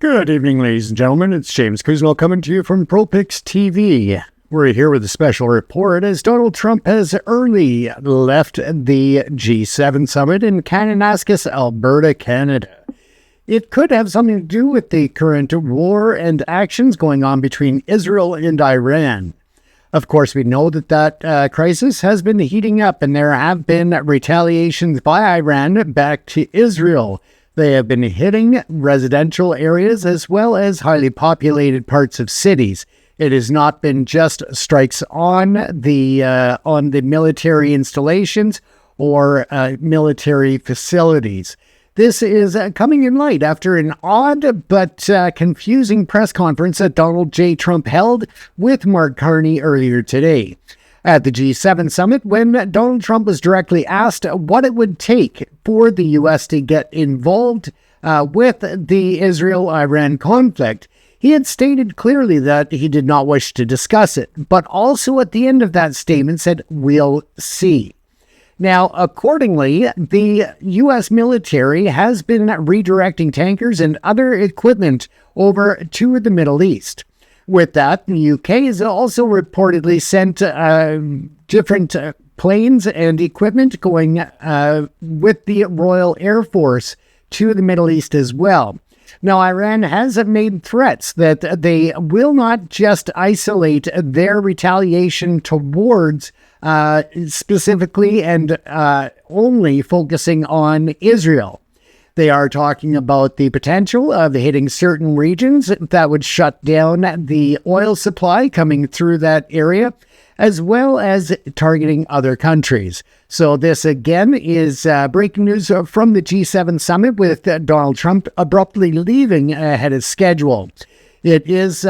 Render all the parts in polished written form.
Good evening, ladies and gentlemen. It's James Kuzno coming to you from ProPix TV. We're here with a special report as Donald Trump has early left the G7 summit in Kananaskis, Alberta, Canada. It could have something to do with the current war and actions going on between Israel and Iran. Of course, we know that crisis has been heating up, and there have been retaliations by Iran back to Israel. They have been hitting residential areas as well as highly populated parts of cities. It has not been just strikes on the military installations or military facilities. This is coming in light after an odd but confusing press conference that Donald J. Trump held with Mark Carney earlier today. At the G7 summit, when Donald Trump was directly asked what it would take for the U.S. to get involved with the Israel-Iran conflict, he had stated clearly that he did not wish to discuss it, but also at the end of that statement said, "We'll see." Now, accordingly, the U.S. military has been redirecting tankers and other equipment over to the Middle East. With that, the UK has also reportedly sent different planes and equipment going with the Royal Air Force to the Middle East as well. Now, Iran has made threats that they will not just isolate their retaliation towards specifically and only focusing on Israel. They are talking about the potential of hitting certain regions that would shut down the oil supply coming through that area, as well as targeting other countries. So this, again, is breaking news from the G7 summit with Donald Trump abruptly leaving ahead of schedule. It is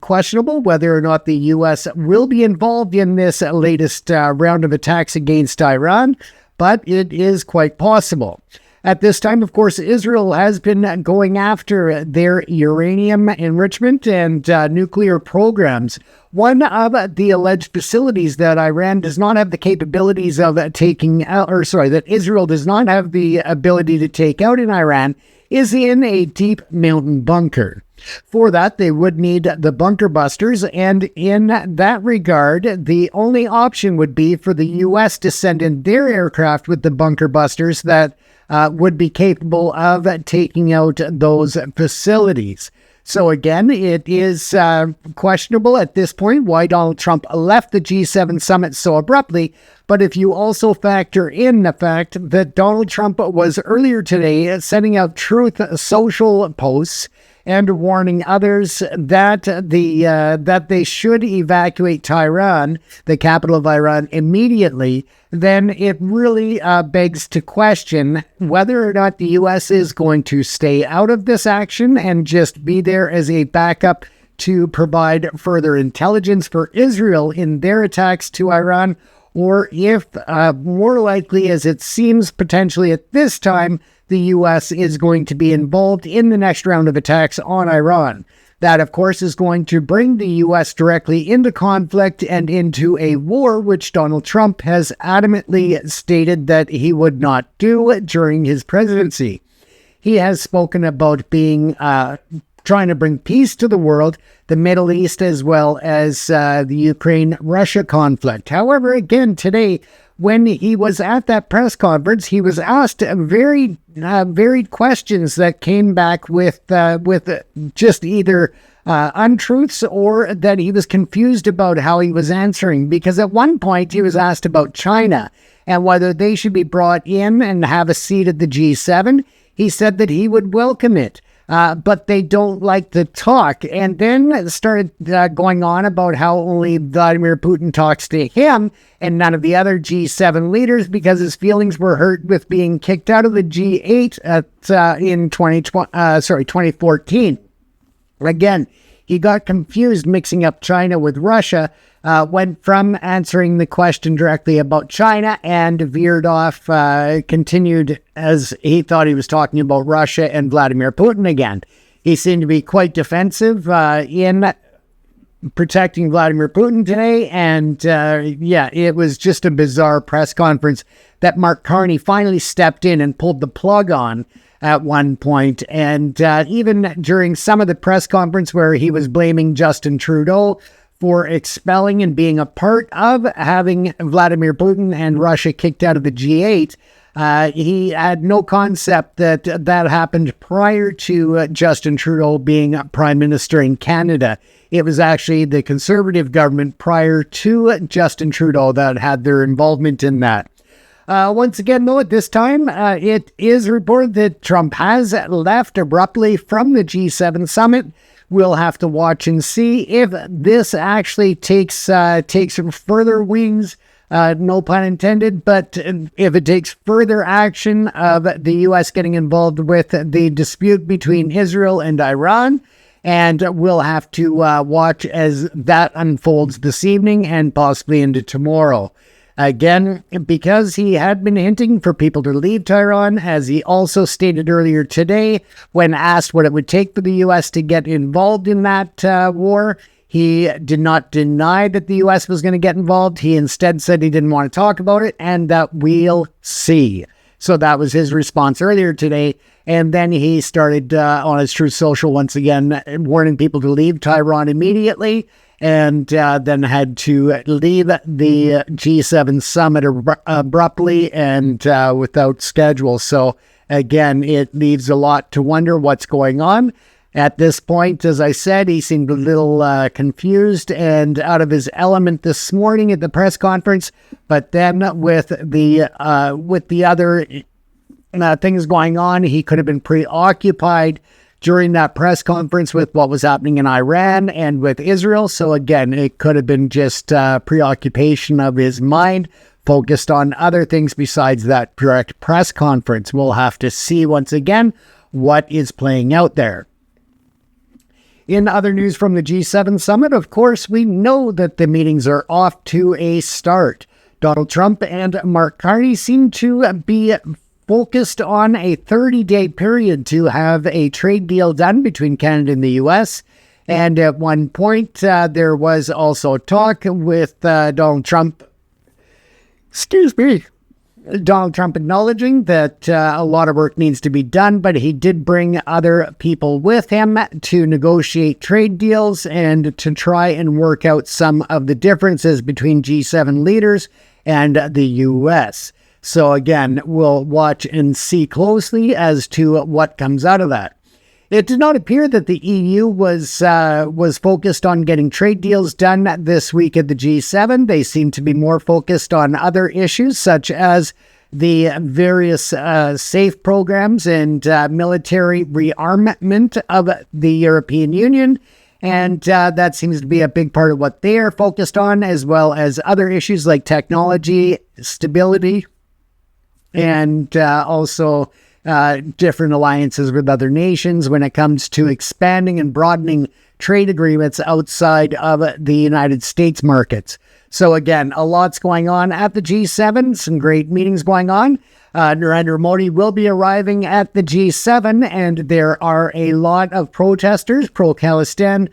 questionable whether or not the U.S. will be involved in this latest round of attacks against Iran, but it is quite possible. At this time, of course, Israel has been going after their uranium enrichment and nuclear programs. One of the alleged facilities that Iran does not have the capabilities of taking out, that Israel does not have the ability to take out in Iran, is in a deep mountain bunker. For that, they would need the bunker busters, and in that regard, the only option would be for the U.S. to send in their aircraft with the bunker busters that would be capable of taking out those facilities. So again, it is questionable at this point why Donald Trump left the G7 summit so abruptly. But if you also factor in the fact that Donald Trump was earlier today sending out Truth Social posts and warning others that that they should evacuate Tehran, the capital of Iran, immediately, then it really begs to question whether or not the U.S. is going to stay out of this action and just be there as a backup to provide further intelligence for Israel in their attacks to Iran, or if, more likely as it seems potentially at this time, the U.S. is going to be involved in the next round of attacks on Iran. That, of course, is going to bring the U.S. directly into conflict and into a war, which Donald Trump has adamantly stated that he would not do during his presidency. He has spoken about being trying to bring peace to the world, the Middle East, as well as the Ukraine-Russia conflict. However, again, today, when he was at that press conference, he was asked very varied questions that came back with just either untruths or that he was confused about how he was answering. Because at one point he was asked about China and whether they should be brought in and have a seat at the G7. He said that he would welcome it. But they don't like to talk. And then started going on about how only Vladimir Putin talks to him and none of the other G7 leaders because his feelings were hurt with being kicked out of the G8 in 2014. Again, he got confused mixing up China with Russia, went from answering the question directly about China and veered off, continued as he thought he was talking about Russia and Vladimir Putin again. He seemed to be quite defensive in protecting Vladimir Putin today, and it was just a bizarre press conference that Mark Carney finally stepped in and pulled the plug on. at one point. And even during some of the press conference where he was blaming Justin Trudeau for expelling and being a part of having Vladimir Putin and Russia kicked out of the G8, he had no concept that that happened prior to Justin Trudeau being Prime Minister in Canada. It was actually the Conservative government prior to Justin Trudeau that had their involvement in that. Once again, though, at this time, it is reported that Trump has left abruptly from the G7 summit. We'll have to watch and see if this actually takes some further wings, no pun intended, but if it takes further action of the U.S. getting involved with the dispute between Israel and Iran. And we'll have to watch as that unfolds this evening and possibly into tomorrow. Again, because he had been hinting for people to leave Tehran, as he also stated earlier today, when asked what it would take for the U.S. to get involved in that war, he did not deny that the U.S. was going to get involved. He instead said he didn't want to talk about it and that we'll see. So that was his response earlier today. And then he started on his Truth Social once again, warning people to leave Tehran immediately, and then had to leave the G7 summit abruptly and without schedule. So again, it leaves a lot to wonder what's going on. At this point, as I said, he seemed a little confused and out of his element this morning at the press conference. But then with the other things going on, he could have been preoccupied during that press conference with what was happening in Iran and with Israel. So again, it could have been just preoccupation of his mind, focused on other things besides that direct press conference. We'll have to see once again what is playing out there. In other news from the G7 summit, of course, we know that the meetings are off to a start. Donald Trump and Mark Carney seem to be focused on a 30-day period to have a trade deal done between Canada and the U.S. And at one point, there was also talk with Donald Trump acknowledging that a lot of work needs to be done, but he did bring other people with him to negotiate trade deals and to try and work out some of the differences between G7 leaders and the U.S. So again, we'll watch and see closely as to what comes out of that. It did not appear that the EU was focused on getting trade deals done this week at the G7. They seem to be more focused on other issues, such as the various SAFE programs and military rearmament of the European Union. And that seems to be a big part of what they are focused on, as well as other issues like technology, stability, and also different alliances with other nations when it comes to expanding and broadening trade agreements outside of the United States markets. So again, a lot's going on at the G7, some great meetings going on. Narendra Modi will be arriving at the G7, and there are a lot of protesters, pro-Khalistan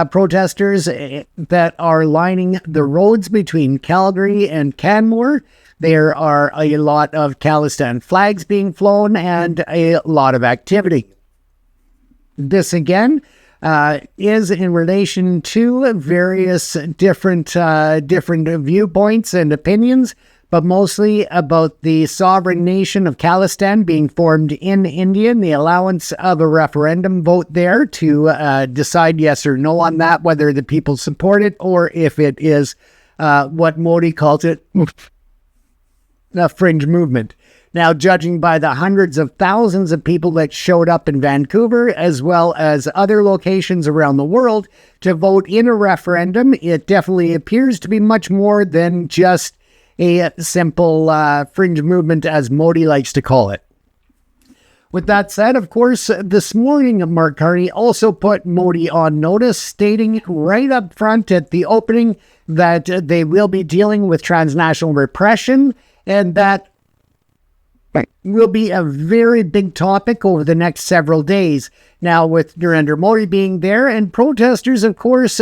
protesters that are lining the roads between Calgary and Canmore. There are a lot of Khalistan flags being flown and a lot of activity. This again is in relation to various different viewpoints and opinions, but mostly about the sovereign nation of Khalistan being formed in India and the allowance of a referendum vote there to decide yes or no on that, whether the people support it or if it is what Modi calls it, a fringe movement. Now, judging by the hundreds of thousands of people that showed up in Vancouver, as well as other locations around the world, to vote in a referendum, it definitely appears to be much more than just a simple fringe movement, as Modi likes to call it. With that said, of course, this morning, Mark Carney also put Modi on notice, stating right up front at the opening that they will be dealing with transnational repression, and that will be a very big topic over the next several days. Now, with Narendra Modi being there and protesters, of course,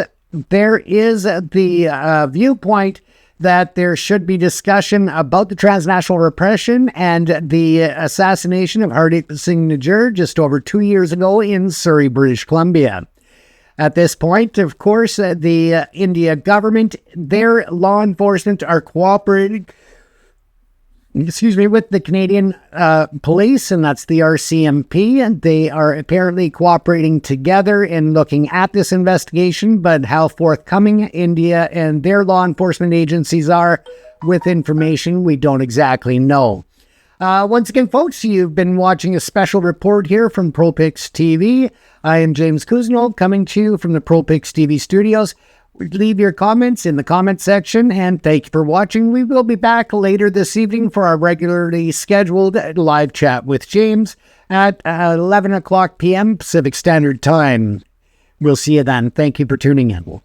there is the viewpoint that there should be discussion about the transnational repression and the assassination of Hardeep Singh Nijjar just over 2 years ago in Surrey, British Columbia. At this point, of course, the India government, their law enforcement are cooperating with the Canadian police, and that's the RCMP, and they are apparently cooperating together in looking at this investigation, but how forthcoming India and their law enforcement agencies are with information, we don't exactly know. Once again, folks, you've been watching a special report here from ProPix TV. I am James Cousineau, coming to you from the ProPix TV studios. Leave your comments in the comment section, and thank you for watching. We will be back later this evening for our regularly scheduled live chat with James at 11 o'clock p.m. Pacific Standard Time. We'll see you then. Thank you for tuning in.